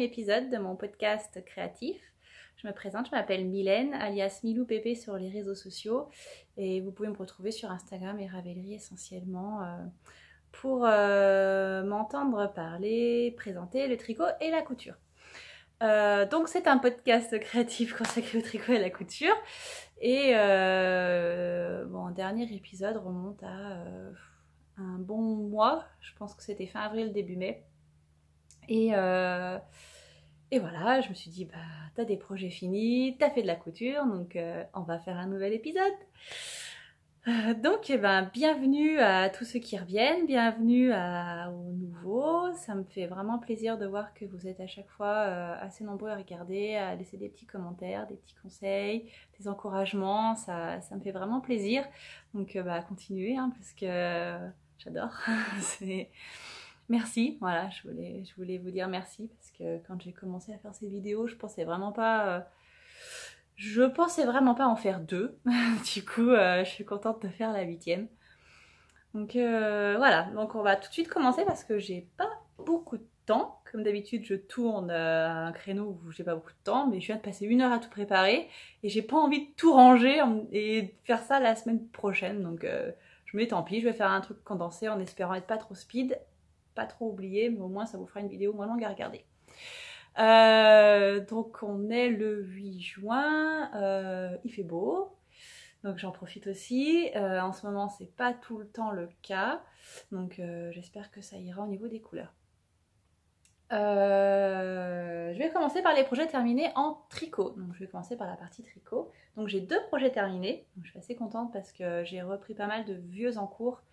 épisode de mon podcast créatif. Je me présente, je m'appelle Mylène, alias Milou Pépé sur les réseaux sociaux. Et vous pouvez me retrouver sur Instagram et Ravelry essentiellement pour m'entendre parler, présenter le tricot et la couture. Donc c'est un podcast créatif consacré au tricot et à la couture. Et mon dernier épisode remonte à un bon mois. Je pense que c'était fin avril, début mai. Et voilà, je me suis dit, bah, t'as des projets finis, t'as fait de la couture, donc on va faire un nouvel épisode. Donc, bienvenue à tous ceux qui reviennent, bienvenue aux nouveaux. Ça me fait vraiment plaisir de voir que vous êtes à chaque fois assez nombreux à regarder, à laisser des petits commentaires, des petits conseils, des encouragements. Ça me fait vraiment plaisir. Donc, continuez, hein, parce que j'adore. Merci, voilà, je voulais vous dire merci parce que quand j'ai commencé à faire ces vidéos, je pensais vraiment pas en faire 2. Du coup, je suis contente de faire la 8e. Donc voilà, donc on va tout de suite commencer parce que j'ai pas beaucoup de temps. Comme d'habitude, je tourne à un créneau où j'ai pas beaucoup de temps, mais je viens de passer 1 heure à tout préparer et j'ai pas envie de tout ranger et faire ça la semaine prochaine. Donc je me dis tant pis, je vais faire un truc condensé en espérant être pas trop speed, pas trop oublié, mais au moins ça vous fera une vidéo moins longue à regarder. Donc on est le 8 juin, il fait beau, donc j'en profite aussi. En ce moment c'est pas tout le temps le cas, donc j'espère que ça ira au niveau des couleurs. Je vais commencer par les projets terminés en tricot. Donc je vais commencer par la partie tricot. Donc j'ai 2 projets terminés, donc je suis assez contente parce que j'ai repris pas mal de vieux en cours.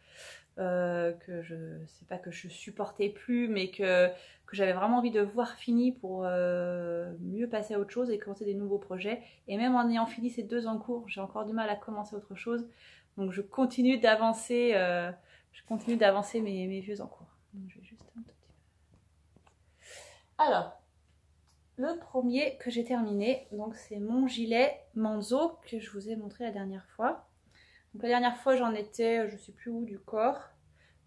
Que je sais pas que je supportais plus, mais que j'avais vraiment envie de voir fini pour mieux passer à autre chose et commencer des nouveaux projets. Et même en ayant fini ces 2 en cours, j'ai encore du mal à commencer autre chose. Donc je continue d'avancer mes vieux en cours. Donc je vais juste un tout petit peu. Alors, le premier que j'ai terminé, donc c'est mon gilet Manzo que je vous ai montré la dernière fois. Donc la dernière fois j'en étais, je sais plus où du corps.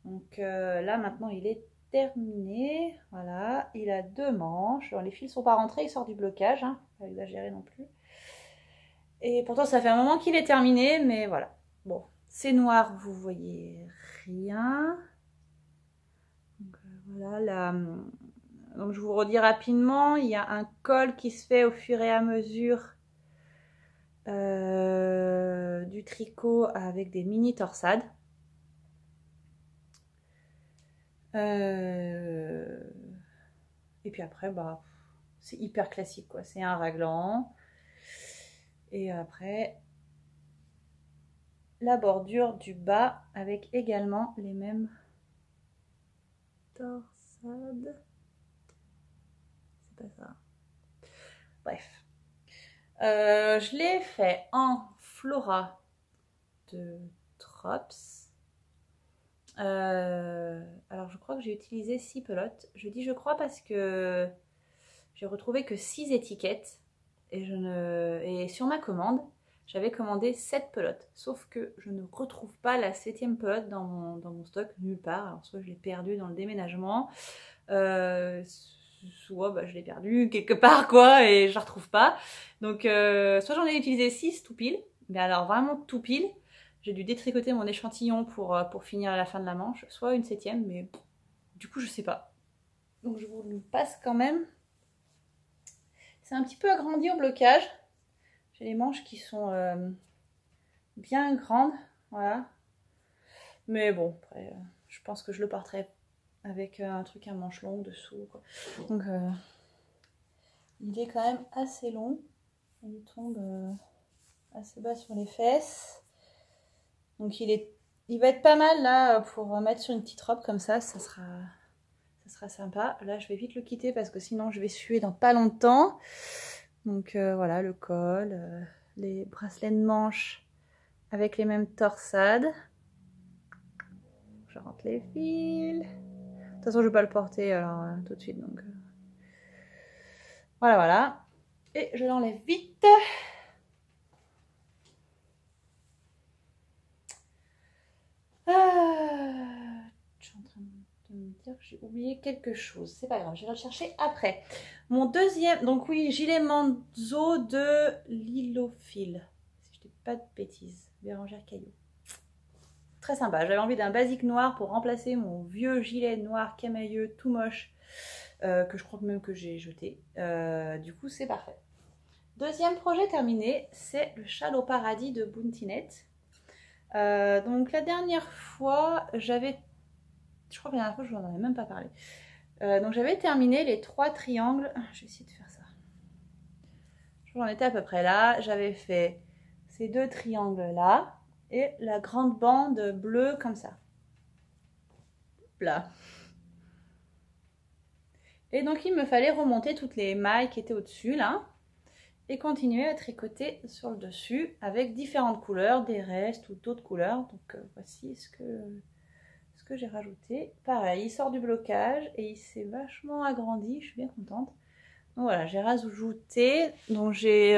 Donc là maintenant il est terminé. Voilà, il a 2 manches. Alors, les fils sont pas rentrés, il sort du blocage, hein, pas exagérer non plus. Et pourtant ça fait un moment qu'il est terminé, mais voilà. Bon, c'est noir, vous voyez rien. Donc voilà, là. Donc je vous redis rapidement, il y a un col qui se fait au fur et à mesure du tricot avec des mini torsades. Et puis après, c'est hyper classique, quoi. C'est un raglan. Et après, la bordure du bas avec également les mêmes torsades. C'est pas ça. Bref. Je l'ai fait en Flora de Trops. Alors je crois que j'ai utilisé 6 pelotes. Je dis je crois parce que j'ai retrouvé que 6 étiquettes et sur ma commande j'avais commandé 7 pelotes, sauf que je ne retrouve pas la 7e pelote dans mon stock nulle part. Alors soit je l'ai perdue dans le déménagement, soit je l'ai perdue quelque part quoi et je la retrouve pas. Donc soit j'en ai utilisé 6 tout pile, mais alors vraiment tout pile. J'ai dû détricoter mon échantillon pour finir à la fin de la manche, soit une 7e, mais du coup je sais pas. Donc je vous le passe quand même. C'est un petit peu agrandi au blocage. J'ai les manches qui sont bien grandes, voilà. Mais bon, après, je pense que je le porterai avec un truc à manches longues dessous, quoi. Donc il est quand même assez long. Il tombe assez bas sur les fesses. Donc il va être pas mal là pour mettre sur une petite robe comme ça sera sympa. Là je vais vite le quitter parce que sinon je vais suer dans pas longtemps. Donc voilà le col, les bracelets de manches avec les mêmes torsades. Je rentre les fils. De toute façon je vais pas le porter alors tout de suite donc voilà. Et je l'enlève vite. Je suis en train de me dire que j'ai oublié quelque chose. C'est pas grave, j'irai le chercher après. Mon deuxième, donc oui, gilet Manzo de Lilophile. Si je dis pas de bêtises, Bérangère Caillot. Très sympa. J'avais envie d'un basique noir pour remplacer mon vieux gilet noir camailleux tout moche que je crois même que j'ai jeté. Du coup, c'est parfait. Deuxième projet terminé, c'est le châle au paradis de Bounty-Net. Donc la dernière fois, je crois que la dernière fois, je n'en avais même pas parlé. Donc j'avais terminé les 3 triangles. Je vais essayer de faire ça. J'en étais à peu près là. J'avais fait ces 2 triangles là et la grande bande bleue comme ça. Là. Et donc il me fallait remonter toutes les mailles qui étaient au-dessus là et continuer à tricoter sur le dessus avec différentes couleurs, des restes ou d'autres couleurs. Donc voici ce que j'ai rajouté. Pareil, il sort du blocage et il s'est vachement agrandi, je suis bien contente. Donc voilà, j'ai rajouté, donc j'ai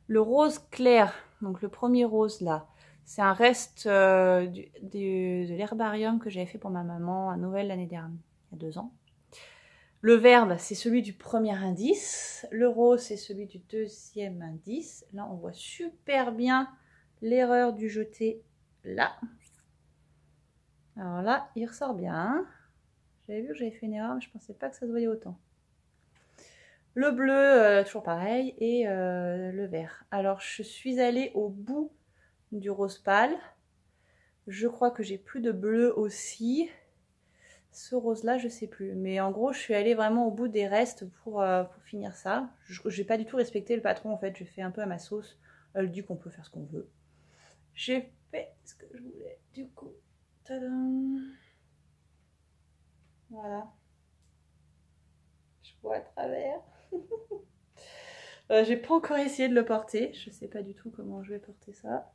le rose clair, donc le premier rose là, c'est un reste de l'herbarium que j'avais fait pour ma maman à Noël l'année dernière, il y a 2 ans. Le vert, c'est celui du premier indice. Le rose, c'est celui du deuxième indice. Là, on voit super bien l'erreur du jeté là. Alors là, il ressort bien. J'avais vu que j'avais fait une erreur, mais je ne pensais pas que ça se voyait autant. Le bleu, toujours pareil, et le vert. Alors, je suis allée au bout du rose pâle. Je crois que j'ai plus de bleu aussi. Ce rose là je sais plus, mais en gros je suis allée vraiment au bout des restes pour finir ça. Je n'ai pas du tout respecté le patron en fait, j'ai fait un peu à ma sauce. Elle dit qu'on peut faire ce qu'on veut. J'ai fait ce que je voulais du coup. Tadam. Voilà. Je vois à travers. J'ai pas encore essayé de le porter, je sais pas du tout comment je vais porter ça.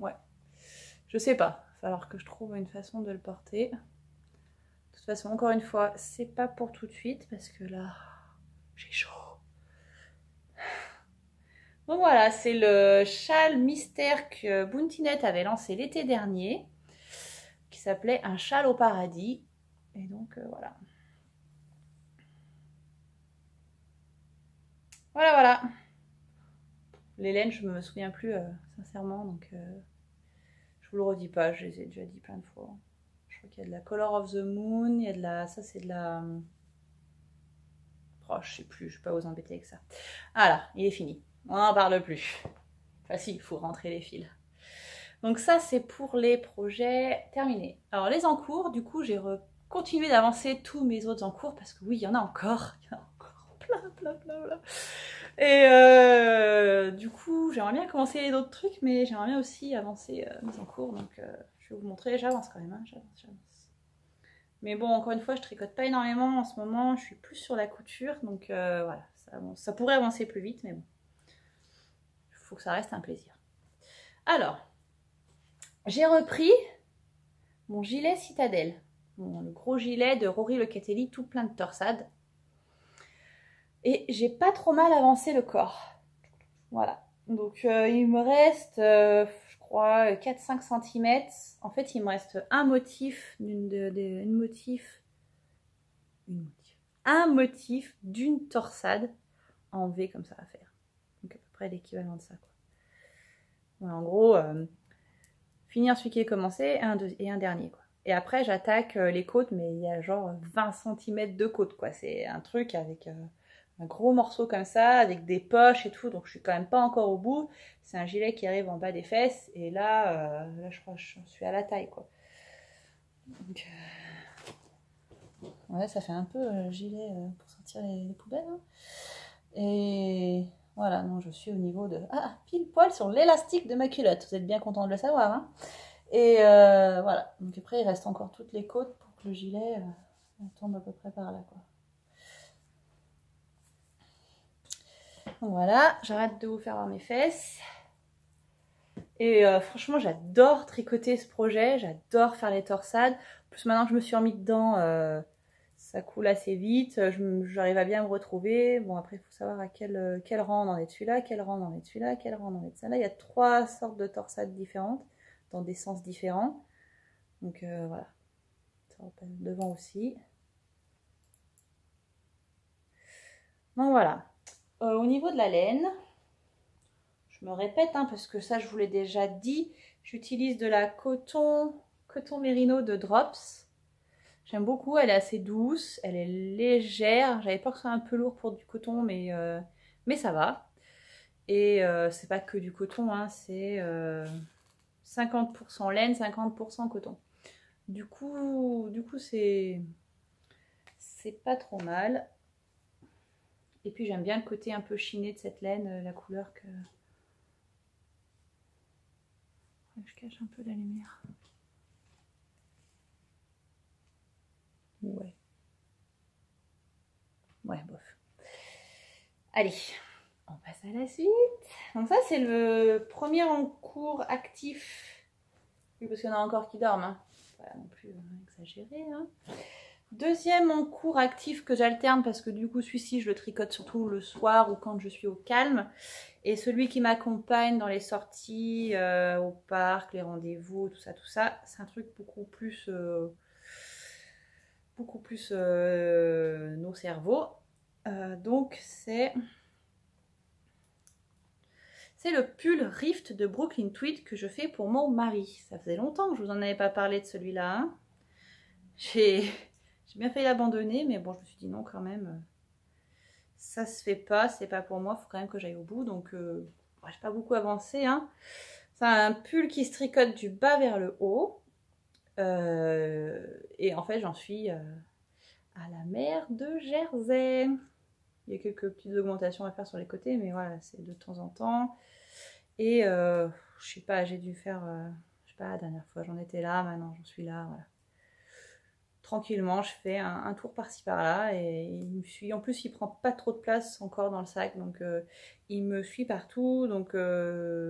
Ouais, je sais pas, il va falloir que je trouve une façon de le porter. De toute façon, encore une fois, c'est pas pour tout de suite parce que là, j'ai chaud. Donc voilà, c'est le châle mystère que Bounty-Net avait lancé l'été dernier, qui s'appelait un châle au paradis. Et donc voilà. Voilà, voilà. Les laines, je me souviens plus sincèrement, donc je vous le redis pas, je les ai déjà dit plein de fois. Je crois qu'il y a de la Color of the Moon, il y a de la... Ça c'est de la... Oh, je sais plus, je vais pas vous embêter avec ça. Voilà, il est fini. On n'en parle plus. Enfin si, il faut rentrer les fils. Donc ça, c'est pour les projets terminés. Alors les en cours, du coup, j'ai continué d'avancer tous mes autres en cours, parce que oui, il y en a encore. Il y en a encore plein. Et du coup, j'aimerais bien commencer d'autres trucs, mais j'aimerais bien aussi avancer mes en cours. Donc je vais vous montrer, j'avance quand même, hein, j'avance. Mais bon, encore une fois, je tricote pas énormément en ce moment, je suis plus sur la couture, donc voilà, ça pourrait avancer plus vite, mais bon. Il faut que ça reste un plaisir. Alors, j'ai repris mon gilet citadelle, le gros gilet de Rory Locatelli, tout plein de torsades. Et j'ai pas trop mal avancé le corps. Voilà. Donc il me reste, je crois, 4-5 cm. En fait, il me reste un motif un motif d'une torsade en V comme ça à faire. Donc à peu près l'équivalent de ça, quoi. Voilà, en gros, finir celui qui est commencé et un dernier, quoi. Et après, j'attaque les côtes, mais il y a genre 20 cm de côtes, quoi. C'est un truc avec un gros morceau comme ça, avec des poches et tout. Donc, je suis quand même pas encore au bout. C'est un gilet qui arrive en bas des fesses. Et là, je crois que je suis à la taille, quoi. Donc, ouais, ça fait un peu gilet pour sortir les poubelles. Hein. Et voilà, non, je suis au niveau de... Ah, pile poil sur l'élastique de ma culotte. Vous êtes bien content de le savoir, hein. Et voilà, donc après il reste encore toutes les côtes pour que le gilet tombe à peu près par là, quoi. Donc voilà, j'arrête de vous faire voir mes fesses. Et franchement, j'adore tricoter ce projet, j'adore faire les torsades. En plus, maintenant que je me suis remis dedans, ça coule assez vite, j'arrive à bien me retrouver. Bon, après, il faut savoir à quel rang on en est de celui-là, quel rang on en est de celui-là, quel rang on en est de ça. Là, il y a 3 sortes de torsades différentes, dans des sens différents. Donc, voilà. Ça repasse devant aussi. Donc, voilà. Au niveau de la laine, je me répète, hein, parce que ça, je vous l'ai déjà dit, j'utilise de la coton mérino de Drops. J'aime beaucoup, elle est assez douce, elle est légère. J'avais peur que ce soit un peu lourd pour du coton, mais ça va. Et c'est pas que du coton, hein, c'est 50% laine, 50% coton. Du coup c'est pas trop mal. Et puis j'aime bien le côté un peu chiné de cette laine, la couleur que... Je cache un peu la lumière. Ouais. Ouais, bof. Allez, on passe à la suite. Donc ça, c'est le premier en cours actif. Oui, parce qu'il y en a encore qui dorment. Hein. Pas non plus exagéré. Hein. Deuxième en cours actif que j'alterne parce que du coup, celui-ci, je le tricote surtout le soir ou quand je suis au calme. Et celui qui m'accompagne dans les sorties, au parc, les rendez-vous, tout ça, c'est un truc beaucoup plus nos cerveaux. Donc c'est le pull Rift de Brooklyn Tweed que je fais pour mon mari. Ça faisait longtemps que je vous en avais pas parlé de celui-là. Hein. J'ai bien failli l'abandonner, mais bon, je me suis dit non quand même. Ça se fait pas, c'est pas pour moi, faut quand même que j'aille au bout. Donc, j'ai pas beaucoup avancé. Hein. C'est un pull qui se tricote du bas vers le haut. Et en fait, j'en suis à la mer de Jersey. Il y a quelques petites augmentations à faire sur les côtés, mais voilà, c'est de temps en temps. Et je sais pas, j'ai dû faire, je sais pas, la dernière fois j'en étais là, maintenant j'en suis là, voilà. Tranquillement, je fais un tour par-ci par-là et il me suit. En plus, il prend pas trop de place encore dans le sac, donc il me suit partout. Donc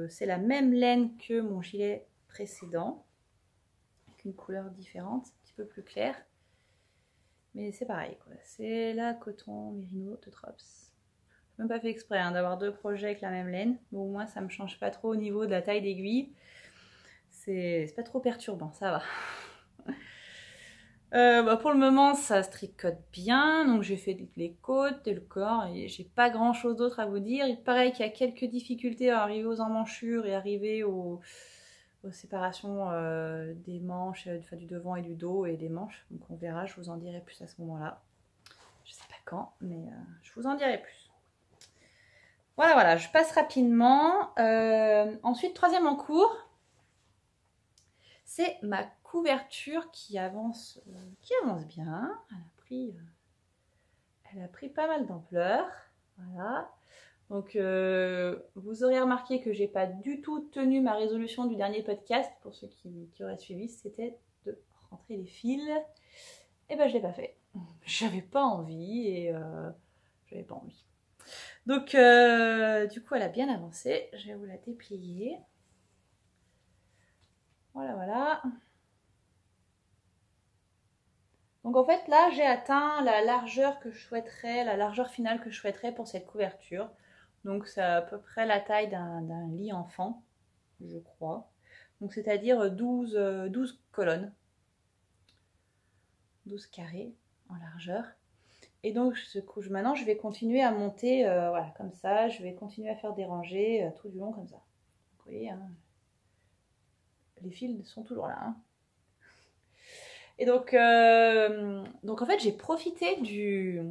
c'est la même laine que mon gilet précédent, avec une couleur différente, un petit peu plus claire. Mais c'est pareil, quoi. C'est la coton mérino de Drops. Je n'ai même pas fait exprès hein, d'avoir 2 projets avec la même laine. Mais au moins, ça me change pas trop au niveau de la taille d'aiguille. C'est pas trop perturbant, ça va. Pour le moment, ça se tricote bien. Donc, j'ai fait les côtes et le corps. Et j'ai pas grand chose d'autre à vous dire. Il paraît qu'il y a quelques difficultés à arriver aux emmanchures et arriver aux séparations des manches, du devant et du dos et des manches. Donc, on verra. Je vous en dirai plus à ce moment-là. Je sais pas quand, mais je vous en dirai plus. Voilà, je passe rapidement. Ensuite, troisième en cours, c'est ma couverture qui avance bien. Elle a pris pas mal d'ampleur. Voilà. Donc, vous aurez remarqué que j'ai pas du tout tenu ma résolution du dernier podcast. Pour ceux qui auraient suivi, c'était de rentrer les fils. Et ben, je l'ai pas fait. J'avais pas envie et j'avais pas envie. Donc, du coup, elle a bien avancé. Je vais vous la déplier. Voilà. Donc, en fait, là, j'ai atteint la largeur que je souhaiterais, la largeur finale que je souhaiterais pour cette couverture. Donc, c'est à peu près la taille d'un lit enfant, je crois. Donc, c'est-à-dire 12 colonnes. 12 carrés en largeur. Et donc, maintenant, je vais continuer à monter, voilà, comme ça. Je vais continuer à faire des rangées tout du long, comme ça. Vous voyez, hein, les fils sont toujours là. Hein. Et donc en fait, j'ai profité du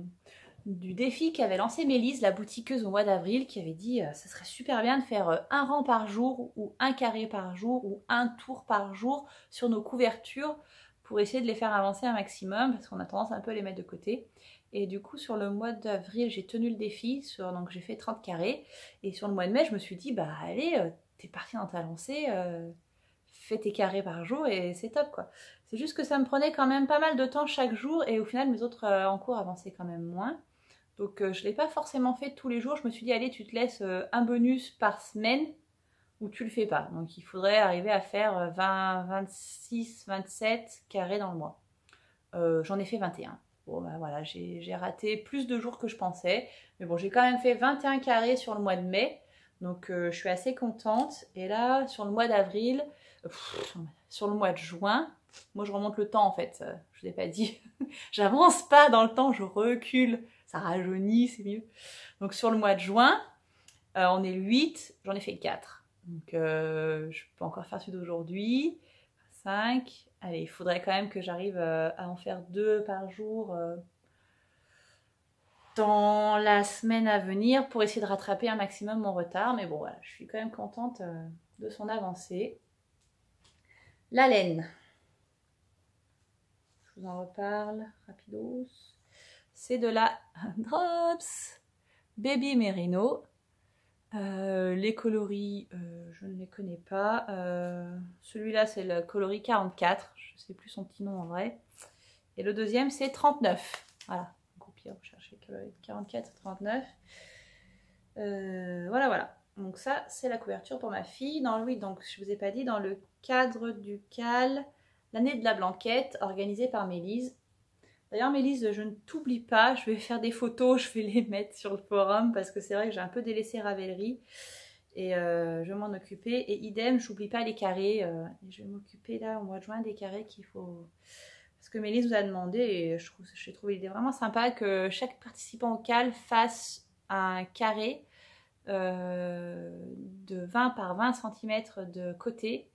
défi qu'avait lancé Mélise, la boutiqueuse, au mois d'avril, qui avait dit ça serait super bien de faire un rang par jour, ou un carré par jour, ou un tour par jour sur nos couvertures, pour essayer de les faire avancer un maximum, parce qu'on a tendance un peu à les mettre de côté. Et du coup, sur le mois d'avril, j'ai tenu le défi, donc j'ai fait 30 carrés. Et sur le mois de mai, je me suis dit, bah allez, t'es parti dans ta lancée, fais tes carrés par jour et c'est top, quoi. C'est juste que ça me prenait quand même pas mal de temps chaque jour, et au final, mes autres en cours avançaient quand même moins. Donc, je ne l'ai pas forcément fait tous les jours. Je me suis dit, allez, tu te laisses un bonus par semaine, ou tu le fais pas. Donc, il faudrait arriver à faire 20, 26, 27 carrés dans le mois. J'en ai fait 21. Bon, ben voilà, j'ai raté plus de jours que je pensais. Mais bon, j'ai quand même fait 21 carrés sur le mois de mai. Donc, je suis assez contente. Et là, sur le mois d'avril, sur le mois de juin, moi, je remonte le temps, en fait. Je ne l'ai pas dit. J'avance pas dans le temps, je recule. Ça rajeunit, c'est mieux. Donc, sur le mois de juin, on est le 8. J'en ai fait 4. Donc, je peux encore faire celui d'aujourd'hui. 5. Allez, il faudrait quand même que j'arrive à en faire 2 par jour dans la semaine à venir pour essayer de rattraper un maximum mon retard. Mais bon, voilà, je suis quand même contente de son avancée. La laine. Je vous en reparle rapidos. C'est de la Drops Baby Merino. Les coloris, je ne les connais pas. Celui-là, c'est le coloris 44. Je ne sais plus son petit nom en vrai. Et le deuxième, c'est 39. Voilà. Donc, au pire, vous cherchez 44 et 39. Voilà. Donc ça, c'est la couverture pour ma fille. Donc je ne vous ai pas dit, dans le cadre du CAL, l'année de la blanquette, organisée par Mélise. D'ailleurs, Mélise, je ne t'oublie pas, je vais faire des photos, je vais les mettre sur le forum parce que c'est vrai que j'ai un peu délaissé Ravelry et je vais m'en occuper. Et idem, je n'oublie pas les carrés. Et je vais m'occuper là au mois de juin des carrés qu'il faut... Parce que Mélise nous a demandé et j'ai trouvé l'idée vraiment sympa que chaque participant au CAL fasse un carré de 20 par 20 cm de côté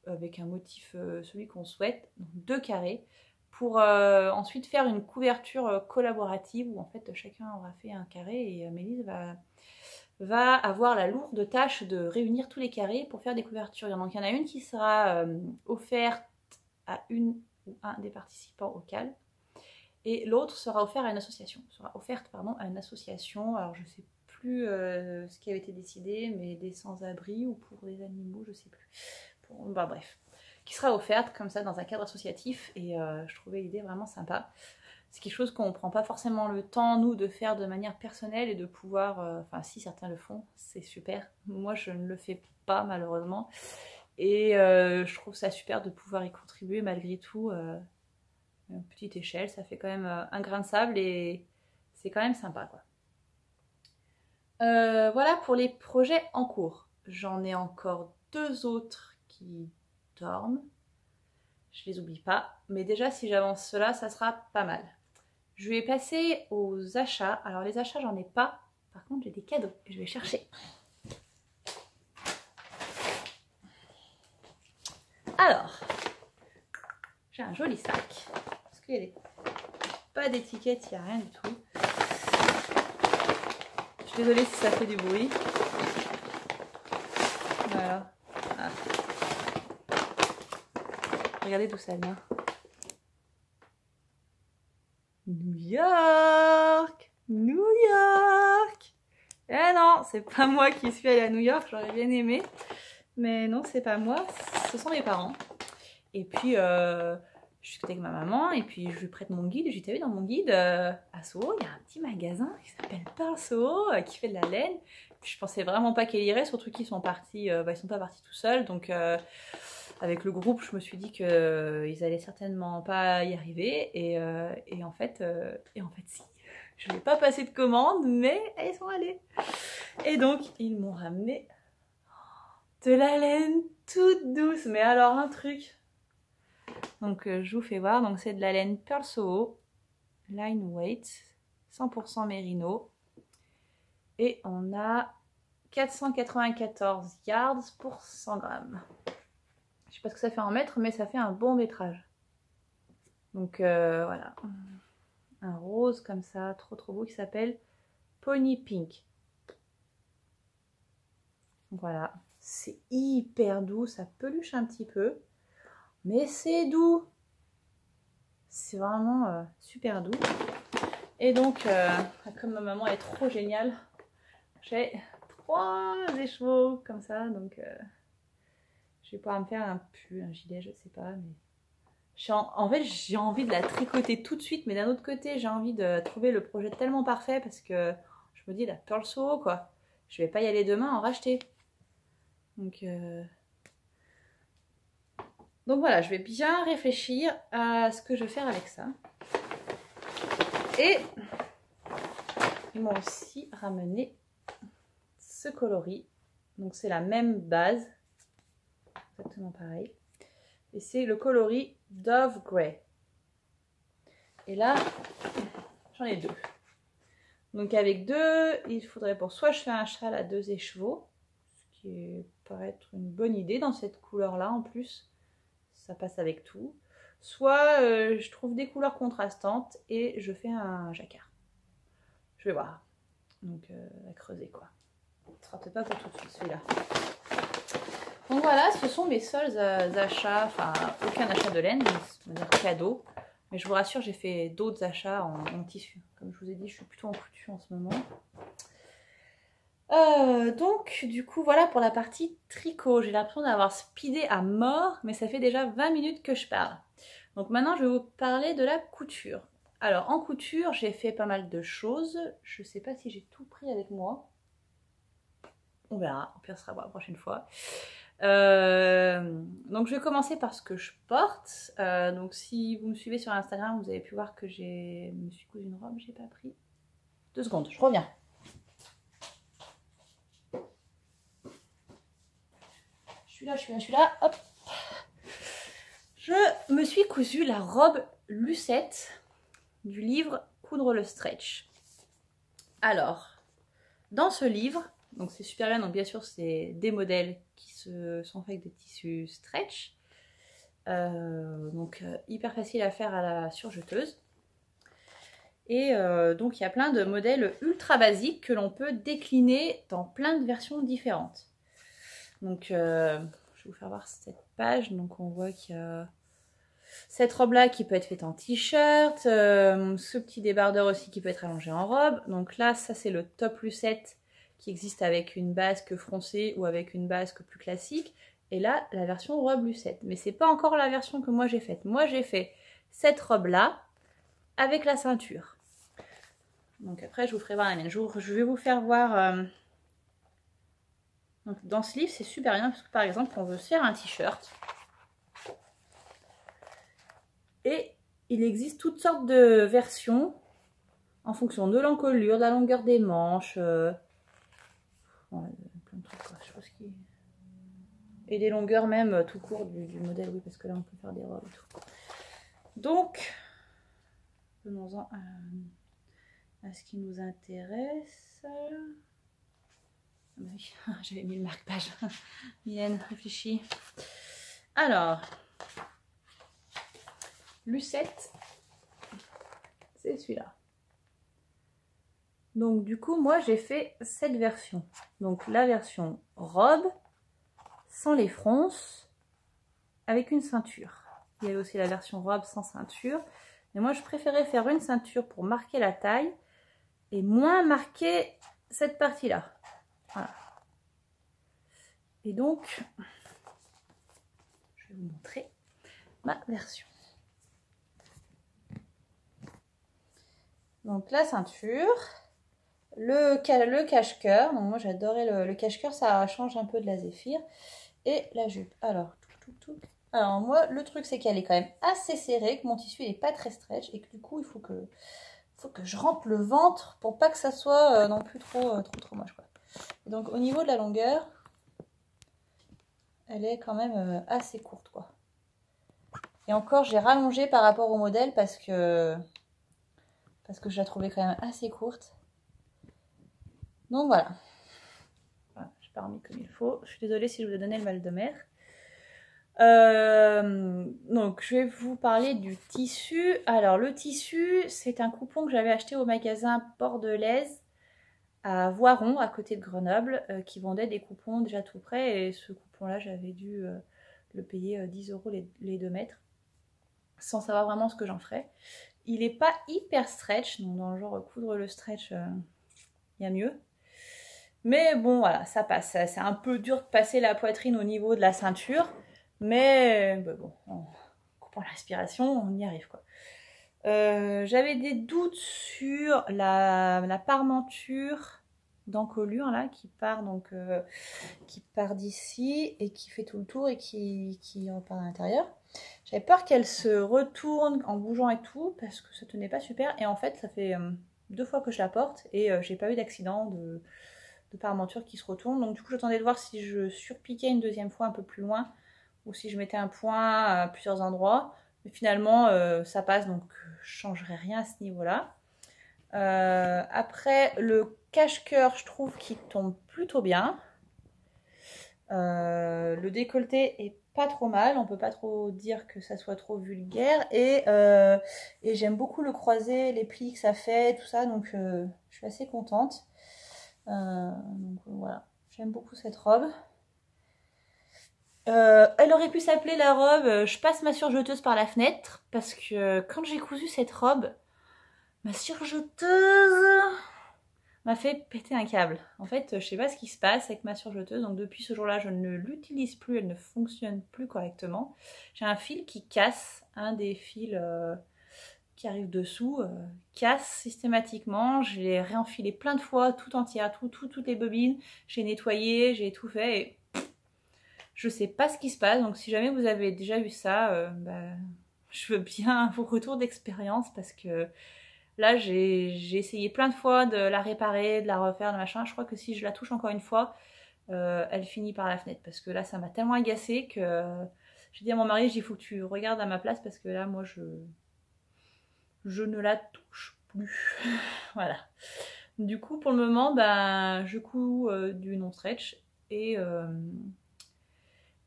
avec un motif, celui qu'on souhaite, donc 2 carrés. Pour ensuite faire une couverture collaborative où en fait chacun aura fait un carré et Mélise va avoir la lourde tâche de réunir tous les carrés pour faire des couvertures. Donc il y en a une qui sera offerte à une ou un des participants au CAL et l'autre sera offerte à une association. Alors je sais plus ce qui avait été décidé, mais des sans-abri ou pour des animaux, je sais plus. Bah bref. Qui sera offerte comme ça dans un cadre associatif et je trouvais l'idée vraiment sympa. C'est quelque chose qu'on ne prend pas forcément le temps, nous, de faire de manière personnelle et de pouvoir... Enfin, si certains le font, c'est super. Moi, je ne le fais pas, malheureusement. Et je trouve ça super de pouvoir y contribuer malgré tout. À une petite échelle, ça fait quand même un grain de sable et c'est quand même sympa, quoi. Voilà pour les projets en cours. J'en ai encore 2 autres qui dorment. Je les oublie pas, mais déjà si j'avance cela, ça sera pas mal. Je vais passer aux achats. Alors les achats, j'en ai pas. Par contre, j'ai des cadeaux et je vais chercher. Alors, j'ai un joli sac. Parce qu'il n'y a pas d'étiquette, il n'y a rien du tout. Je suis désolée si ça fait du bruit. Voilà. Ah. Regardez d'où ça vient. New York! New York! Eh non, c'est pas moi qui suis allée à New York, j'aurais bien aimé. Mais non, c'est pas moi, ce sont mes parents. Et puis, je discutais avec ma maman et puis je lui prête mon guide. J'ai vu dans mon guide, à Soho, il y a un petit magasin qui s'appelle Pearl Soho, qui fait de la laine. Puis je pensais vraiment pas qu'elle irait, surtout qu'ils sont partis, ils sont pas partis tout seuls. Donc, avec le groupe, je me suis dit qu'ils allaient certainement pas y arriver. Et en fait, si. Je n'ai pas passé de commande, mais elles sont allées. Et donc, ils m'ont ramené de la laine toute douce. Mais alors, un truc. Donc, je vous fais voir. Donc, c'est de la laine Pearl Soho, line weight, 100% mérino. Et on a 494 yards pour 100 grammes. Je sais pas ce que ça fait en mètres, mais ça fait un bon métrage. Donc, voilà. Un rose comme ça, trop beau, qui s'appelle Pony Pink. Donc voilà, c'est hyper doux, ça peluche un petit peu, mais c'est doux. C'est vraiment super doux. Et donc, comme ma maman est trop géniale, j'ai 3 écheveaux comme ça, donc je vais pouvoir me faire un pull, un gilet, je sais pas, mais... En fait, j'ai envie de la tricoter tout de suite, mais d'un autre côté, j'ai envie de trouver le projet tellement parfait parce que je me dis, la Pearl Soho, quoi. Je vais pas y aller demain en racheter. Donc voilà, je vais bien réfléchir à ce que je vais faire avec ça. Et ils m'ont aussi ramené ce coloris. Donc c'est la même base, exactement pareil. Et c'est le coloris Dove Grey. Et là, j'en ai 2. Donc avec 2, il faudrait pour soit je fais un châle à 2 écheveaux, ce qui paraît être une bonne idée dans cette couleur-là en plus. Ça passe avec tout. Soit je trouve des couleurs contrastantes et je fais un jacquard. Je vais voir. Donc à creuser quoi. Ce sera peut-être pas pour tout de suite celui-là. Donc voilà, ce sont mes seuls achats, enfin aucun achat de laine, on va dire cadeau. Mais je vous rassure, j'ai fait d'autres achats en tissu. Comme je vous ai dit, je suis plutôt en couture en ce moment. Donc du coup voilà pour la partie tricot. J'ai l'impression d'avoir speedé à mort, mais ça fait déjà 20 minutes que je parle. Donc maintenant je vais vous parler de la couture. Alors en couture j'ai fait pas mal de choses. Je sais pas si j'ai tout pris avec moi. On verra, au pire ce sera pour la prochaine fois. Donc je vais commencer par ce que je porte. Donc si vous me suivez sur Instagram, vous avez pu voir que je me suis cousue une robe, j'ai pas pris. 2 secondes, je reviens. Je suis là, hop. Je me suis cousu la robe Lucette du livre Coudre le stretch. Alors, dans ce livre, donc c'est super bien, donc bien sûr c'est des modèles qui sont faits avec des tissus stretch. Donc hyper facile à faire à la surjeteuse. Et donc il y a plein de modèles ultra basiques que l'on peut décliner dans plein de versions différentes. Donc je vais vous faire voir cette page. Donc on voit qu'il y a cette robe là qui peut être faite en t-shirt, ce petit débardeur aussi qui peut être allongé en robe. Donc là ça c'est le top Lucette qui existe avec une basque froncée ou avec une basque plus classique. Et là la version robe Lucette. Mais c'est pas encore la version que moi j'ai faite. Moi j'ai fait cette robe là avec la ceinture. Donc après je vous ferai voir la mienne. Je vais vous faire voir... Donc dans ce livre c'est super bien parce que par exemple on veut se faire un t-shirt. Et il existe toutes sortes de versions en fonction de l'encolure, de la longueur des manches, plein de trucs quoi, je pense qu'il... Et des longueurs même tout court du modèle, oui, parce que là on peut faire des robes et tout. Donc, venons-en à ce qui nous intéresse. Oui, j'avais mis le marque-page. Mylène, réfléchis. Alors, Lucette, c'est celui-là. Donc du coup, moi j'ai fait cette version. Donc la version robe, sans les fronces, avec une ceinture. Il y avait aussi la version robe sans ceinture. Mais moi je préférais faire une ceinture pour marquer la taille et moins marquer cette partie-là. Voilà. Et donc, je vais vous montrer ma version. Donc la ceinture, le cache-cœur. Donc moi j'adorais le cache-cœur, ça change un peu de la Zéphyr. Et la jupe. Alors, Alors moi le truc c'est qu'elle est quand même assez serrée, que mon tissu n'est pas très stretch et que du coup il faut que je rentre le ventre pour pas que ça soit non plus trop moche quoi. Et donc au niveau de la longueur, elle est quand même assez courte quoi. Et encore j'ai rallongé par rapport au modèle parce que je la trouvais quand même assez courte. Donc voilà. Je n'ai pas remis comme il faut. Je suis désolée si je vous ai donné le mal de mer. Donc je vais vous parler du tissu. Alors le tissu, c'est un coupon que j'avais acheté au magasin Bordelaise à Voiron, à côté de Grenoble, qui vendait des coupons déjà tout prêts. Et ce coupon-là, j'avais dû le payer 10 € les 2 mètres, sans savoir vraiment ce que j'en ferais. Il n'est pas hyper stretch, donc dans le genre coudre le stretch, il y a mieux. Mais bon, voilà, ça passe. C'est un peu dur de passer la poitrine au niveau de la ceinture. Mais bon, en coupant la respiration, on y arrive quoi. J'avais des doutes sur la parmenture d'encolure là qui part d'ici et qui fait tout le tour et qui repart à l'intérieur. J'avais peur qu'elle se retourne en bougeant et tout, parce que ça tenait pas super. Et en fait, ça fait 2 fois que je la porte et j'ai pas eu d'accident de parmenture qui se retourne. Donc du coup, j'attendais de voir si je surpiquais une deuxième fois un peu plus loin ou si je mettais un point à plusieurs endroits. Mais finalement, ça passe, donc je changerai rien à ce niveau-là. Après, le cache-cœur, je trouve qu'il tombe plutôt bien. Le décolleté est pas trop mal, on peut pas trop dire que ça soit trop vulgaire. Et j'aime beaucoup le croisé, les plis que ça fait, tout ça, donc je suis assez contente. Donc voilà, j'aime beaucoup cette robe. Elle aurait pu s'appeler la robe je passe ma surjeteuse par la fenêtre, parce que quand j'ai cousu cette robe, ma surjeteuse m'a fait péter un câble. En fait, je sais pas ce qui se passe avec ma surjeteuse, donc depuis ce jour-là, je ne l'utilise plus, elle ne fonctionne plus correctement. J'ai un fil qui casse, un des fils qui arrive dessous, casse systématiquement. Je l'ai réenfilé plein de fois, tout entière, toutes les bobines. J'ai nettoyé, j'ai tout fait et je sais pas ce qui se passe. Donc si jamais vous avez déjà eu ça, je veux bien vos retours d'expérience parce que là, j'ai essayé plein de fois de la réparer, de la refaire, de machin. Je crois que si je la touche encore une fois, elle finit par la fenêtre. Parce que là, ça m'a tellement agacée que j'ai dit à mon mari, il faut que tu regardes à ma place parce que là, moi, je ne la touche plus. Voilà. Du coup, pour le moment, je couds du non-stretch et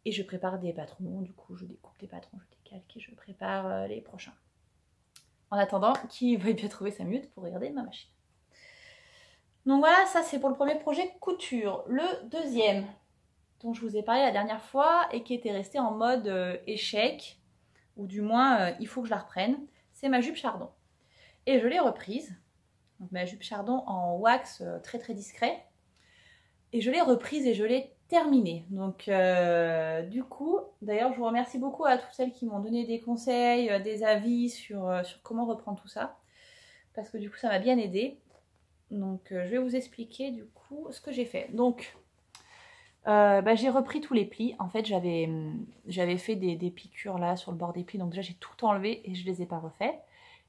je prépare des patrons. Du coup, je découpe des patrons, je décalque et je prépare les prochains. En attendant qu'il veuille bien trouver 5 minutes pour regarder ma machine. Donc voilà, ça c'est pour le premier projet couture. Le deuxième, dont je vous ai parlé la dernière fois et qui était resté en mode échec, ou du moins il faut que je la reprenne, c'est ma jupe chardon. Et je l'ai reprise, donc ma jupe chardon en wax très très discret. Et je l'ai reprise et je l'ai terminée. Donc du coup, d'ailleurs je vous remercie beaucoup à toutes celles qui m'ont donné des conseils, des avis sur comment reprendre tout ça. Parce que du coup ça m'a bien aidé. Donc je vais vous expliquer du coup ce que j'ai fait. Donc j'ai repris tous les plis. En fait j'avais fait des piqûres là sur le bord des plis. Donc déjà j'ai tout enlevé et je les ai pas refaits.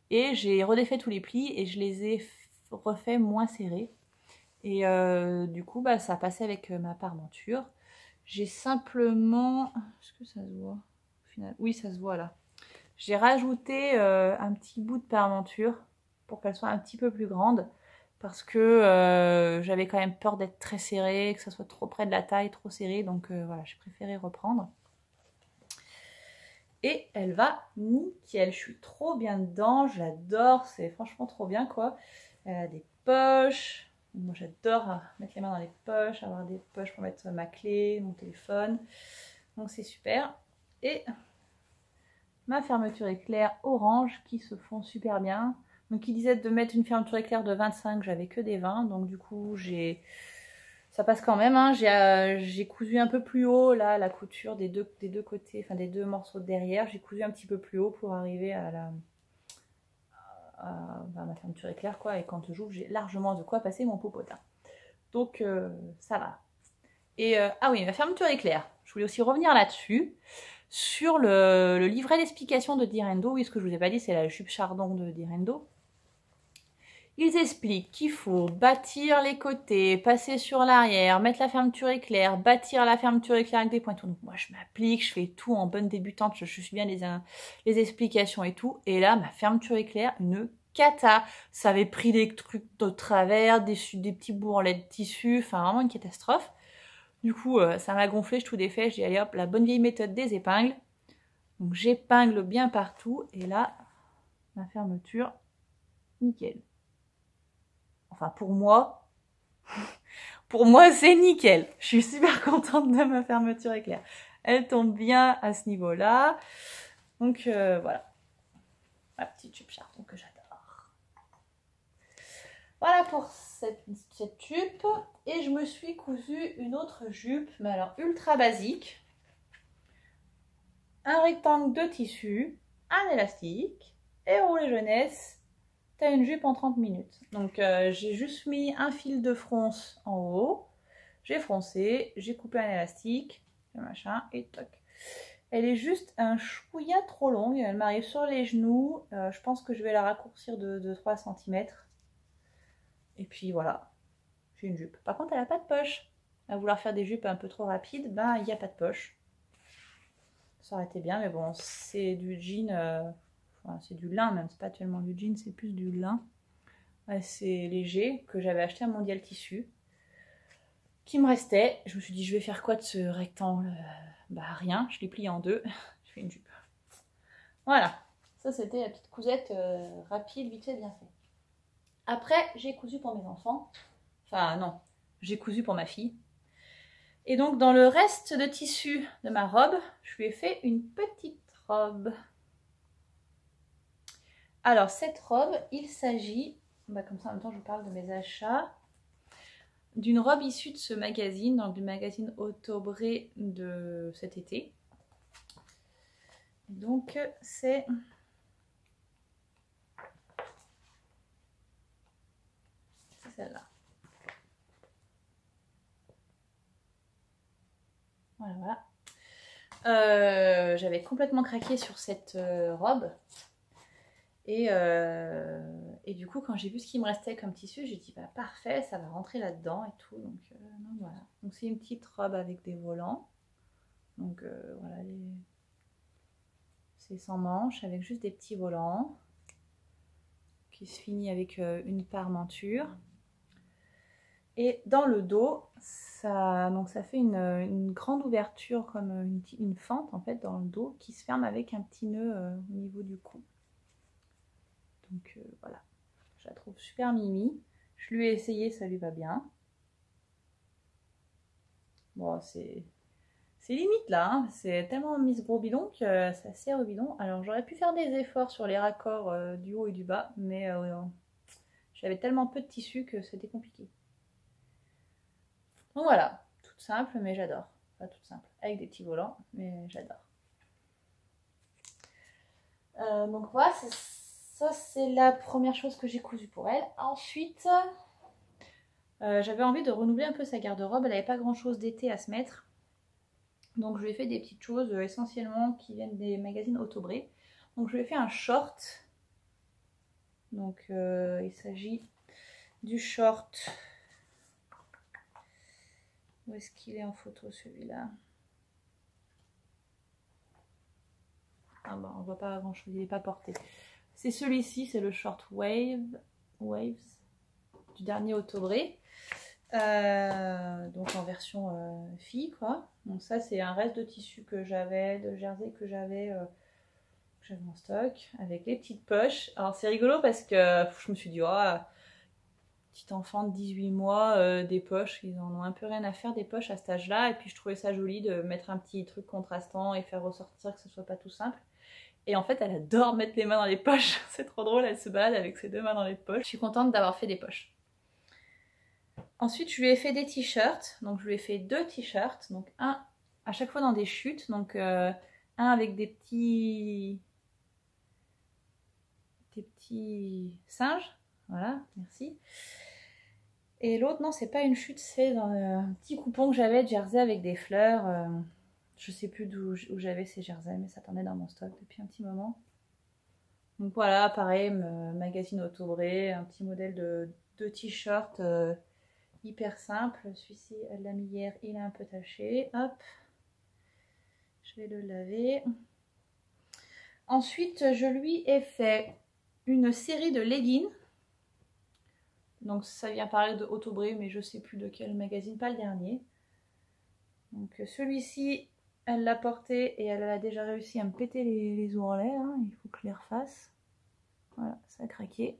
Et j'ai redéfait tous les plis et je les ai refait moins serrés. Et du coup ça passait avec ma parmenture. J'ai simplement... Est-ce que ça se voit au final? Oui, ça se voit là. J'ai rajouté un petit bout de parmenture pour qu'elle soit un petit peu plus grande. Parce que j'avais quand même peur d'être très serrée, que ça soit trop près de la taille, trop serré. Donc voilà, j'ai préféré reprendre. Et elle va nickel. Je suis trop bien dedans, j'adore. C'est franchement trop bien quoi. Elle a des poches. Moi j'adore mettre les mains dans les poches, avoir des poches pour mettre ma clé, mon téléphone. Donc c'est super. Et ma fermeture éclair orange qui se font super bien. Donc il disait de mettre une fermeture éclair de 25, j'avais que des 20. Donc du coup ça passe quand même. Hein. J'ai cousu un peu plus haut là la couture des deux côtés, enfin des deux morceaux de derrière. J'ai cousu un petit peu plus haut pour arriver à ma fermeture éclair quoi. Et quand j'ouvre, j'ai largement de quoi passer mon popotin. Donc ça va. Et ah oui, ma fermeture éclair. Je voulais aussi revenir là-dessus. Sur le livret d'explication de Direndo, oui, ce que je vous ai pas dit, c'est la jupe chardon de Direndo. Ils expliquent qu'il faut bâtir les côtés, passer sur l'arrière, mettre la fermeture éclair, bâtir la fermeture éclair avec des pointons. Donc moi, je m'applique, je fais tout en bonne débutante, je suis bien les explications et tout. Et là, ma fermeture éclair, une cata. Ça avait pris des trucs de travers, des petits bourrelets de tissu, enfin vraiment une catastrophe. Du coup, ça m'a gonflé, je tout défait. J'ai dit, allez hop, la bonne vieille méthode des épingles. Donc j'épingle bien partout. Et là, ma fermeture, nickel. Enfin, pour moi c'est nickel. Je suis super contente de ma fermeture éclair. Elle tombe bien à ce niveau-là. Donc voilà. Ma petite jupe chardon que j'adore. Voilà pour cette jupe. Et je me suis cousu une autre jupe, mais alors ultra basique. Un rectangle de tissu, un élastique et roulé jeunesse. T'as une jupe en 30 minutes. Donc j'ai juste mis un fil de fronce en haut. J'ai froncé, j'ai coupé un élastique, machin, et toc. Elle est juste un chouïa trop longue. Elle m'arrive sur les genoux. Je pense que je vais la raccourcir de 3 cm. Et puis voilà, j'ai une jupe. Par contre, elle n'a pas de poche. À vouloir faire des jupes un peu trop rapides, ben il n'y a pas de poche. Ça aurait été bien, mais bon, c'est du jean, enfin, c'est du lin même, c'est pas tellement du jean, c'est plus du lin. Assez léger, que j'avais acheté à Mondial Tissu, qui me restait. Je me suis dit, je vais faire quoi de ce rectangle? Bah rien, je l'ai plié en deux, je fais une jupe. Voilà, ça c'était la petite cousette rapide, vite fait, bien fait. Après, j'ai cousu pour mes enfants. Enfin non, j'ai cousu pour ma fille. Et donc dans le reste de tissu de ma robe, je lui ai fait une petite robe. Alors cette robe, il s'agit, bah, comme ça en même temps je vous parle de mes achats, d'une robe issue de ce magazine, donc du magazine Autobré de cet été. Donc c'est celle-là. Voilà, voilà. J'avais complètement craqué sur cette robe. Et du coup, quand j'ai vu ce qui me restait comme tissu, j'ai dit bah parfait, ça va rentrer là-dedans et tout. Donc voilà. Donc c'est une petite robe avec des volants. Donc voilà, c'est sans manches avec juste des petits volants qui se finit avec une parmenture. Et dans le dos, donc ça fait une grande ouverture comme une fente en fait dans le dos qui se ferme avec un petit nœud au niveau du cou. Donc voilà, je la trouve super mimi. Je lui ai essayé, ça lui va bien. Bon, c'est limite là, hein. C'est tellement Miss Gros Bidon que ça sert au bidon. Alors j'aurais pu faire des efforts sur les raccords du haut et du bas, mais j'avais tellement peu de tissu que c'était compliqué. Donc voilà, toute simple, mais j'adore. Pas toute simple, avec des petits volants, mais j'adore. Donc voilà, ça c'est la première chose que j'ai cousue pour elle. Ensuite, j'avais envie de renouveler un peu sa garde-robe. Elle n'avait pas grand chose d'été à se mettre. Donc je lui ai fait des petites choses essentiellement qui viennent des magazines Autobré. Donc je lui ai fait un short. Donc il s'agit du short. Où est-ce qu'il est en photo celui-là? Ah bon, on voit pas grand chose, il n'est pas porté. C'est celui-ci, c'est le short Waves du dernier Autobré. Donc en version fille quoi. Donc ça c'est un reste de tissu que j'avais, de jersey que j'avais en stock, avec les petites poches. Alors c'est rigolo parce que je me suis dit, oh, petit enfant de 18 mois, des poches, ils en ont un peu rien à faire des poches à cet âge-là. Et puis je trouvais ça joli de mettre un petit truc contrastant et faire ressortir que ce soit pas tout simple. Et en fait, elle adore mettre les mains dans les poches. C'est trop drôle, elle se balade avec ses deux mains dans les poches. Je suis contente d'avoir fait des poches. Ensuite, je lui ai fait des t-shirts. Donc, je lui ai fait 2 t-shirts. Donc, un à chaque fois dans des chutes. Donc, un avec des petits singes. Voilà, merci. Et l'autre, non, c'est pas une chute, c'est dans un petit coupon que j'avais de jersey avec des fleurs. Je sais plus où j'avais ces jerseys, mais ça attendait dans mon stock depuis un petit moment. Donc voilà, pareil, magazine Autobré, un petit modèle de t-shirt hyper simple. Celui-ci, elle l'a mis hier, il est un peu taché. Hop, je vais le laver. Ensuite, je lui ai fait une série de leggings. Donc ça vient parler de Autobré, mais je sais plus de quel magazine, pas le dernier. Donc celui-ci, elle l'a porté et elle a déjà réussi à me péter les ourlets. Hein. Il faut que je les refasse. Voilà, ça a craqué.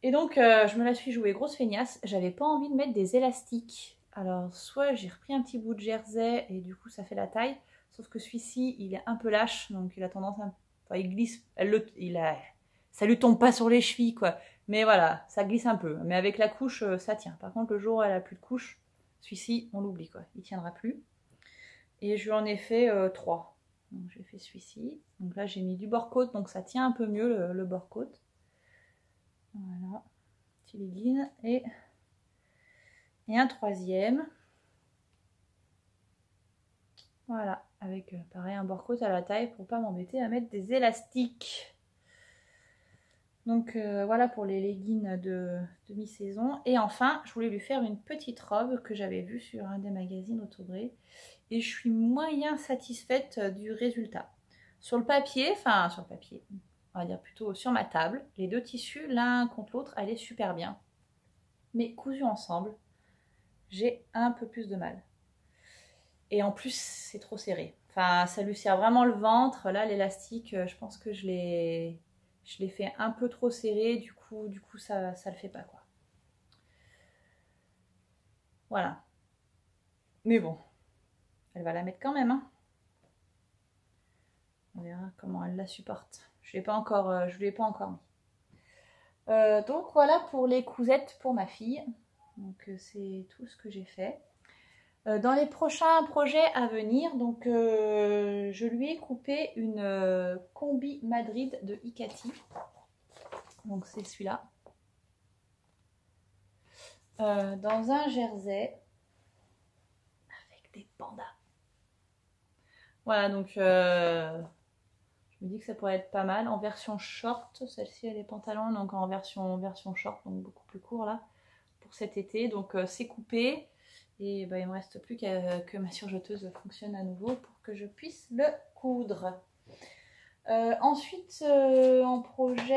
Et donc je me la suis jouée grosse feignasse. J'avais pas envie de mettre des élastiques. Alors soit j'ai repris un petit bout de jersey et du coup ça fait la taille. Sauf que celui-ci, il est un peu lâche, donc il a tendance à... Enfin, il glisse. Ça lui tombe pas sur les chevilles, quoi. Mais voilà, ça glisse un peu. Mais avec la couche, ça tient. Par contre, le jour où elle a plus de couche, celui-ci, on l'oublie, quoi. Il tiendra plus. Et je lui en ai fait 3. Donc j'ai fait celui-ci. Donc là, j'ai mis du bord-côte, donc ça tient un peu mieux le bord-côte. Voilà. Petit legging. Et un troisième. Voilà, avec pareil un bord-côte à la taille pour pas m'embêter à mettre des élastiques. Donc voilà pour les leggings de mi-saison. Et enfin, je voulais lui faire une petite robe que j'avais vue sur un des magazines Autogré. Et je suis moyen satisfaite du résultat. Sur le papier, on va dire plutôt sur ma table, les deux tissus, l'un contre l'autre, allaient super bien. Mais cousus ensemble, j'ai un peu plus de mal. Et en plus, c'est trop serré. Enfin, ça lui sert vraiment le ventre. Là, l'élastique, je pense que je l'ai fait un peu trop serré. Du coup, ça le fait pas, quoi. Voilà. Mais bon, elle va la mettre quand même, hein. On verra comment elle la supporte. Je lui ai pas encore mis. Donc voilà pour les cousettes pour ma fille. Donc c'est tout ce que j'ai fait. Dans les prochains projets à venir, donc je lui ai coupé une combi Madrid de Icati. Donc c'est celui-là. Dans un jersey avec des pandas. Voilà, donc je me dis que ça pourrait être pas mal. En version short, celle-ci elle est pantalon, donc en version short, donc beaucoup plus court là, pour cet été. Donc c'est coupé. Et bah, il ne me reste plus que ma surjeteuse fonctionne à nouveau pour que je puisse le coudre. Ensuite, en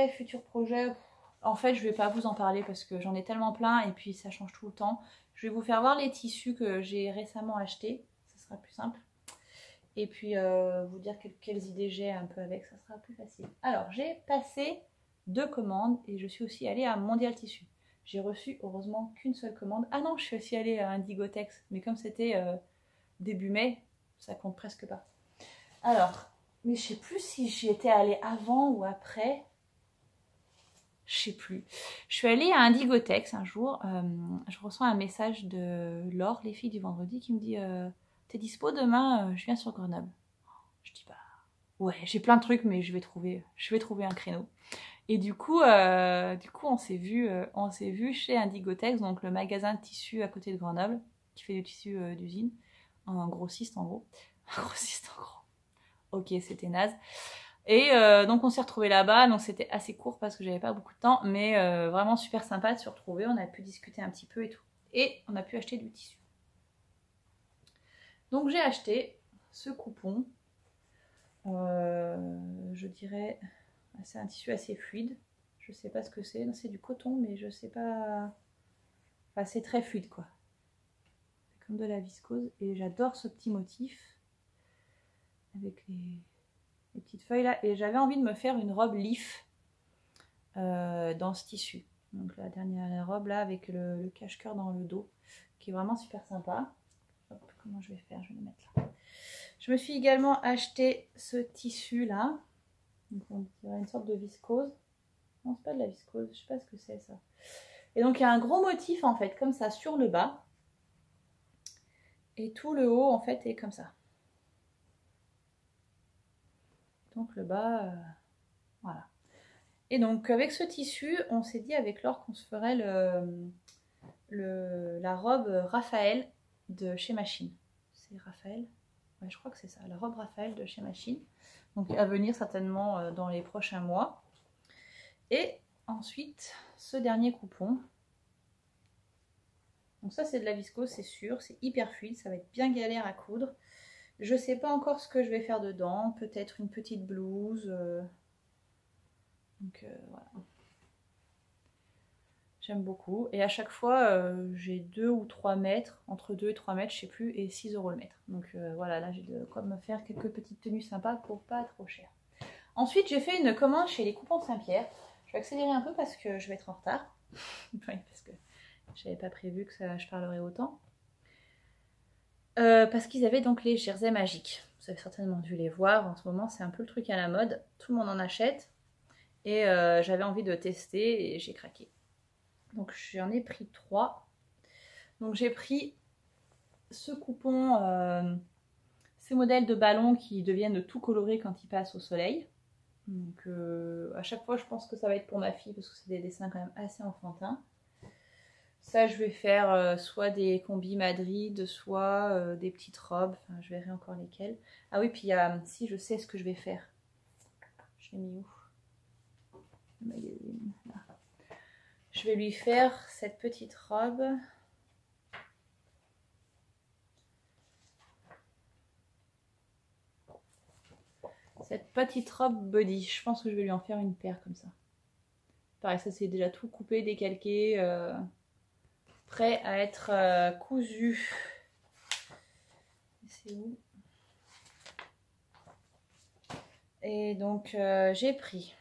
futur projet, en fait je ne vais pas vous en parler parce que j'en ai tellement plein et puis ça change tout le temps. Je vais vous faire voir les tissus que j'ai récemment achetés, ça sera plus simple. Et puis vous dire quelles idées j'ai un peu avec, ça sera plus facile. Alors j'ai passé 2 commandes et je suis aussi allée à Mondial Tissu. J'ai reçu heureusement qu'une seule commande. Ah non, je suis aussi allée à Indigotex, mais comme c'était début mai, ça compte presque pas. Alors, mais je sais plus si j'y étais allée avant ou après. Je sais plus. Je suis allée à Indigotex un jour. Je reçois un message de Laure, les filles du vendredi, qui me dit t'es dispo demain, je viens sur Grenoble. Je dis bah ouais, j'ai plein de trucs, mais je vais trouver un créneau. Et du coup, on s'est vu chez Indigotex, donc le magasin de tissus à côté de Grenoble, qui fait du tissu d'usine, un grossiste en gros. Un grossiste en gros. Ok, c'était naze. Et donc on s'est retrouvés là-bas, donc c'était assez court parce que j'avais pas beaucoup de temps, mais vraiment super sympa de se retrouver. On a pu discuter un petit peu et tout. Et on a pu acheter du tissu. Donc j'ai acheté ce coupon. Je dirais, c'est un tissu assez fluide. Je sais pas ce que c'est. C'est du coton, mais je sais pas. Enfin, c'est très fluide, quoi. C'est comme de la viscose. Et j'adore ce petit motif avec les petites feuilles là. Et j'avais envie de me faire une robe leaf dans ce tissu. Donc la dernière robe là avec le cache-cœur dans le dos, qui est vraiment super sympa. Hop, comment je vais faire? Je vais le mettre là. Je me suis également acheté ce tissu là. Donc on dirait une sorte de viscose. Non, c'est pas de la viscose, je sais pas ce que c'est ça. Et donc il y a un gros motif en fait, comme ça sur le bas. Et tout le haut en fait est comme ça. Donc le bas, voilà. Et donc avec ce tissu, on s'est dit avec Laure qu'on se ferait la robe Raphaël de chez Machine. C'est Raphaël? Ouais, je crois que c'est ça, la robe Raphaël de chez Machine. Donc à venir certainement dans les prochains mois. Et ensuite, ce dernier coupon. Donc ça, c'est de la viscose, c'est sûr. C'est hyper fluide, ça va être bien galère à coudre. Je sais pas encore ce que je vais faire dedans. Peut-être une petite blouse. Donc voilà. J'aime beaucoup. Et à chaque fois, j'ai 2 ou 3 mètres. Entre 2 et 3 mètres, je sais plus. Et 6 € le mètre. Donc voilà, là, j'ai de quoi me faire quelques petites tenues sympas pour pas trop cher. Ensuite, j'ai fait une commande chez les Coupons de Saint-Pierre. Je vais accélérer un peu parce que je vais être en retard. Oui, parce que j'avais pas prévu que je parlerais autant. Parce qu'ils avaient donc les jerseys magiques. Vous avez certainement dû les voir. En ce moment, c'est un peu le truc à la mode. Tout le monde en achète. Et j'avais envie de tester et j'ai craqué. Donc j'en ai pris 3. Donc j'ai pris ce coupon, ces modèles de ballons qui deviennent tout colorés quand ils passent au soleil. Donc à chaque fois je pense que ça va être pour ma fille parce que c'est des dessins quand même assez enfantins. Ça, je vais faire soit des combis Madrid, soit des petites robes. Enfin, je verrai encore lesquelles. Ah oui, puis il y a... Si, je sais ce que je vais faire. Je l'ai mis où? Le magazine, là. Je vais lui faire cette petite robe. Cette petite robe body. Je pense que je vais lui en faire une paire comme ça. Pareil, ça c'est déjà tout coupé, décalqué. Prêt à être cousu. C'est où? Et donc j'ai pris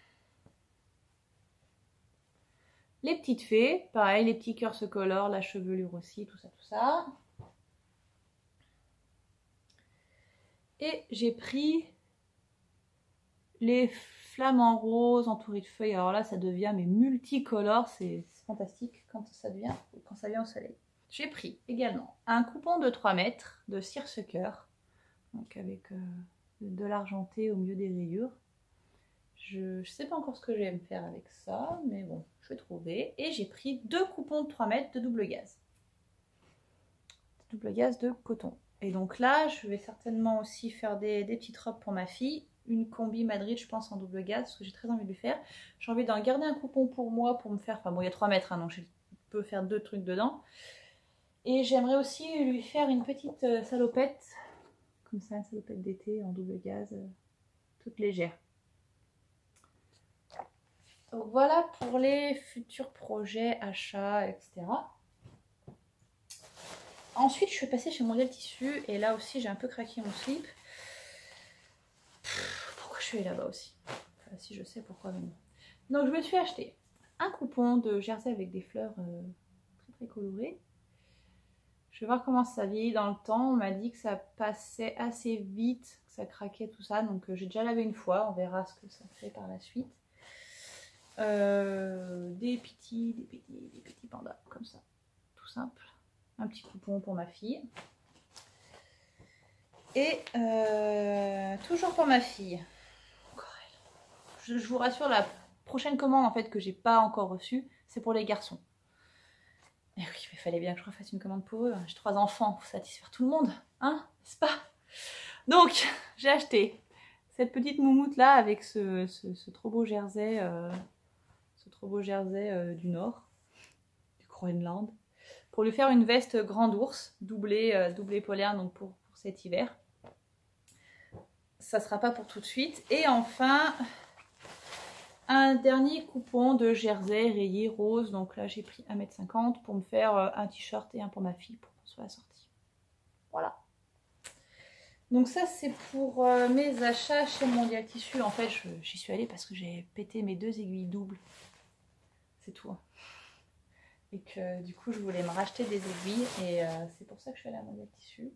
les petites fées, pareil, les petits cœurs se colorent, la chevelure aussi, tout ça, tout ça. Et j'ai pris les flamants roses entourés de feuilles. Alors là, ça devient mais multicolore, c'est fantastique quand ça vient au soleil. J'ai pris également un coupon de 3 mètres de seersucker, donc avec de l'argenté au milieu des rayures. Je sais pas encore ce que je vais me faire avec ça, mais bon, je vais trouver. Et j'ai pris 2 coupons de 3 mètres de double gaz. Double gaz de coton. Et donc là, je vais certainement aussi faire des petites robes pour ma fille. Une combi Madrid, je pense, en double gaz, parce que j'ai très envie de lui faire. J'ai envie d'en garder un coupon pour moi, pour me faire... Enfin bon, il y a 3 mètres, hein, donc je peux faire 2 trucs dedans. Et j'aimerais aussi lui faire une petite salopette, comme ça, une salopette d'été en double gaz, toute légère. Donc voilà pour les futurs projets, achats, etc. Ensuite, je suis passée chez Mondial Tissu et là aussi, j'ai un peu craqué mon slip. Pourquoi je suis allée là-bas aussi? Enfin, si je sais pourquoi, mais non. Donc, je me suis acheté un coupon de jersey avec des fleurs très très colorées. Je vais voir comment ça vieillit dans le temps. On m'a dit que ça passait assez vite, que ça craquait, tout ça. Donc, j'ai déjà lavé une fois. On verra ce que ça fait par la suite. Des petits pandas, comme ça. Tout simple. Un petit coupon pour ma fille. Et toujours pour ma fille. Encore elle. Je vous rassure, la prochaine commande en fait que j'ai pas encore reçue, c'est pour les garçons. Et oui, il fallait bien que je refasse une commande pour eux. J'ai 3 enfants, faut satisfaire tout le monde, hein, n'est-ce pas? Donc, j'ai acheté cette petite moumoute là avec ce trop beau jersey, du Nord, du Groenland, pour lui faire une veste grand ours, doublée polaire, donc pour cet hiver. Ça sera pas pour tout de suite. Et enfin, un dernier coupon de jersey rayé rose. Donc là, j'ai pris 1,50 m pour me faire un t-shirt et un pour ma fille pour qu'on soit assortis. Voilà. Donc ça, c'est pour mes achats chez Mondial Tissu. En fait, j'y suis allée parce que j'ai pété mes 2 aiguilles doubles. C'est tout. Hein. Et que du coup, je voulais me racheter des aiguilles. Et c'est pour ça que je suis allée à Mondial Tissu.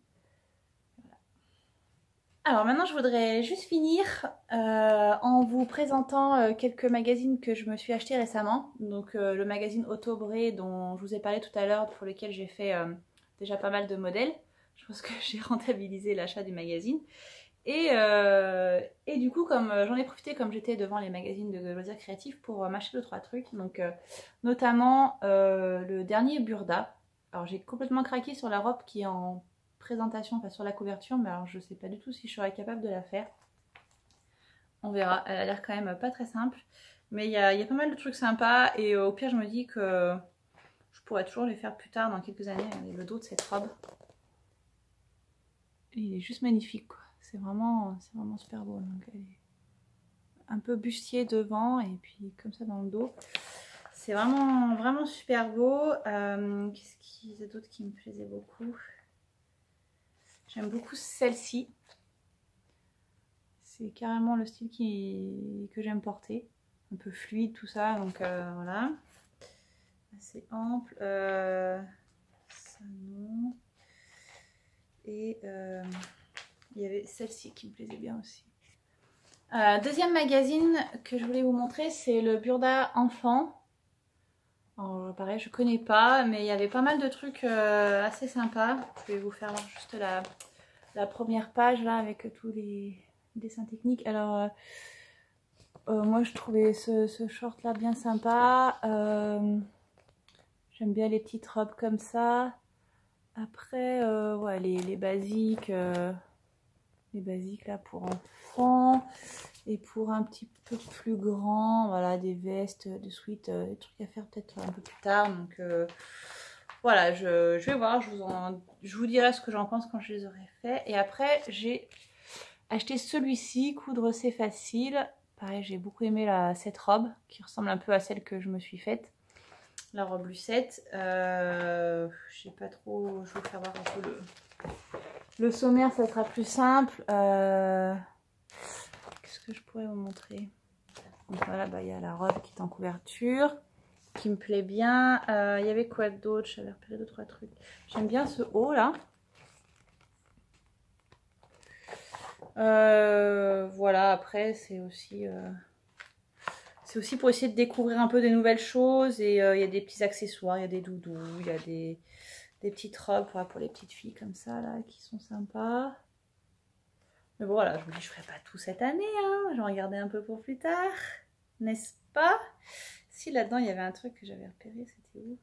Alors maintenant je voudrais juste finir en vous présentant quelques magazines que je me suis acheté récemment. Donc le magazine Autobré dont je vous ai parlé tout à l'heure, pour lequel j'ai fait déjà pas mal de modèles. Je pense que j'ai rentabilisé l'achat du magazine. Et du coup, comme j'en ai profité comme j'étais devant les magazines de loisirs créatifs pour m'acheter 2-3 trucs. Donc notamment le dernier Burda. Alors j'ai complètement craqué sur la robe qui est en présentation, enfin sur la couverture, mais alors je sais pas du tout si je serais capable de la faire. On verra, elle a l'air quand même pas très simple, mais il y a pas mal de trucs sympas et au pire je me dis que je pourrais toujours les faire plus tard dans quelques années. Regardez le dos de cette robe, et il est juste magnifique quoi, c'est vraiment super beau. Donc elle est un peu bustier devant et puis comme ça dans le dos, c'est vraiment super beau. Qu'est-ce qu'il y a d'autre qui me plaisait beaucoup? J'aime beaucoup celle-ci. C'est carrément le style que j'aime porter. Un peu fluide, tout ça. Donc voilà. Assez ample. Ça non. Et il y avait celle-ci qui me plaisait bien aussi. Deuxième magazine que je voulais vous montrer, c'est le Burda Enfant. Alors, pareil, je connais pas, mais il y avait pas mal de trucs assez sympas. Je vais vous faire juste la première page là avec tous les dessins techniques. Alors, moi je trouvais ce short là bien sympa. J'aime J'aime bien les petites robes comme ça. Après, ouais, les basiques là pour enfants. Et pour un petit peu plus grand, voilà, des vestes, des sweats, des trucs à faire peut-être un peu plus tard. Donc voilà, je vais voir, je vous dirai ce que j'en pense quand je les aurai faits. Et après, j'ai acheté celui-ci, coudre c'est facile. Pareil, j'ai beaucoup aimé cette robe qui ressemble un peu à celle que je me suis faite. La robe Lucette. Je sais pas trop, je vais vous faire voir un peu le sommaire, ça sera plus simple. Qu'est-ce que je pourrais vous montrer? Donc voilà, bah, il y a la robe qui est en couverture, qui me plaît bien. Il y avait quoi d'autre? J'avais repéré 2-3 trucs. J'aime bien ce haut là. Voilà, après c'est aussi pour essayer de découvrir un peu des nouvelles choses. Et il y a des petits accessoires, il y a des doudous, il y a des petites robes pour les petites filles comme ça là, qui sont sympas. Mais bon, voilà, je me dis, je ferai pas tout cette année, hein. J'en regardais un peu pour plus tard, n'est-ce pas? Si là-dedans, il y avait un truc que j'avais repéré, c'était où?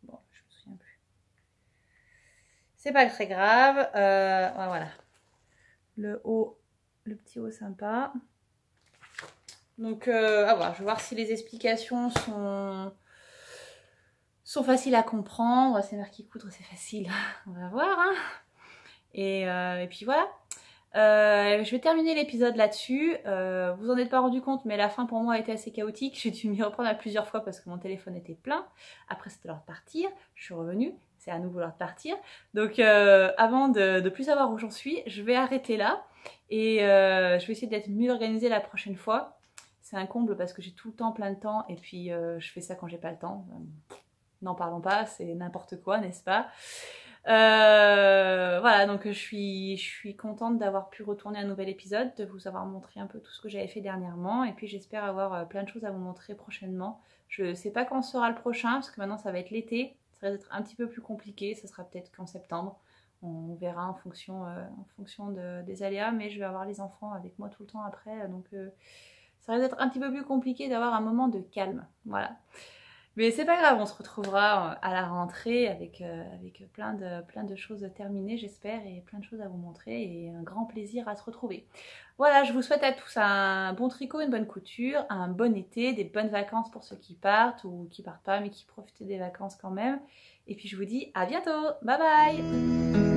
Bon, je me souviens plus. C'est pas très grave. Ouais, voilà. Le haut, le petit haut sympa. Donc, à voir. Je vais voir si les explications sont faciles à comprendre. C'est marqué coudre, c'est facile. On va voir, hein. Et puis voilà. Je vais terminer l'épisode là-dessus. Vous en êtes pas rendu compte, mais la fin pour moi a été assez chaotique. J'ai dû m'y reprendre à plusieurs fois parce que mon téléphone était plein. Après, c'était l'heure de partir. Je suis revenue. C'est à nouveau l'heure de partir. Donc, avant de plus savoir où j'en suis, je vais arrêter là. Et je vais essayer d'être mieux organisée la prochaine fois. C'est un comble parce que j'ai tout le temps plein de temps. Et puis, je fais ça quand j'ai pas le temps. N'en parlons pas, c'est n'importe quoi, n'est-ce pas? Voilà, donc je suis contente d'avoir pu retourner un nouvel épisode, de vous avoir montré un peu tout ce que j'avais fait dernièrement, et puis j'espère avoir plein de choses à vous montrer prochainement. Je sais pas quand sera le prochain, parce que maintenant ça va être l'été, ça va être un petit peu plus compliqué, ça sera peut-être qu'en septembre, on verra en fonction des aléas, mais je vais avoir les enfants avec moi tout le temps après, donc ça va être un petit peu plus compliqué d'avoir un moment de calme, voilà. Mais c'est pas grave, on se retrouvera à la rentrée avec plein de choses terminées, j'espère, et plein de choses à vous montrer, et un grand plaisir à se retrouver. Voilà, je vous souhaite à tous un bon tricot, une bonne couture, un bon été, des bonnes vacances pour ceux qui partent ou qui partent pas, mais qui profitent des vacances quand même. Et puis je vous dis à bientôt, bye bye!